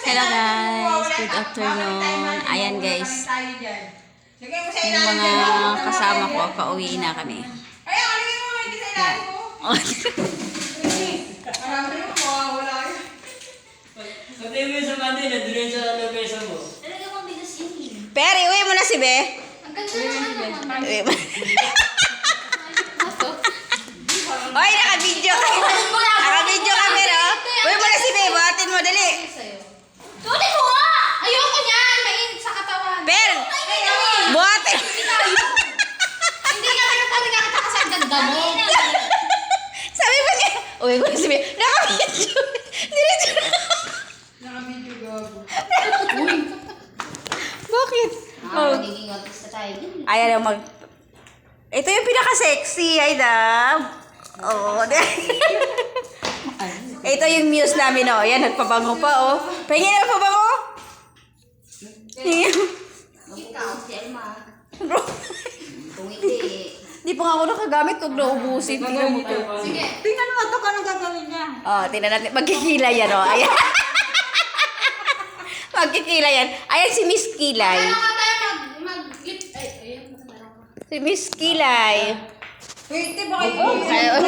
Hello guys, good afternoon. Ayan guys, yung mga kasama ko, pauwi na kami. Yan. Pero uwi mo na si Be. Uwi mo. Oy, naka-video ka. Naka-video ka pero. Uwi mo na si Be, buhatin mo, dali. Tuloy mo nga! Ayoko niyan! Mainit sa katawan. Per! Buhatin! Hindi nga talaga kita kasi ang ganda mo. Sabi mo niya, uwi mo na si Be. Naka-video. Diretso na. Naka-video gago. Bakit? Oh. Magiging artista tayo. Ayan yung mag... Ito yung pinaka-sexy, ay dab. Oo. Ito yung muse namin, oh. Ayan, nagpabango pa, oh. Pahingin na pabango. Ikaw, si Alma. Kung hindi. Hindi pa nga ako nakagamit kung naubusin. Tingnan mo to. Sige. Tingnan mo ito kung anong gagawin niya. Oh, tingnan natin. Magkikila yan, oh. Ayan. Magkikila yan. Ayan si Miss Kilay. Ano ka tayo mag-lip? Ay, ayun. Si Miss Kilay. Wait, di ba kayo? Ayun.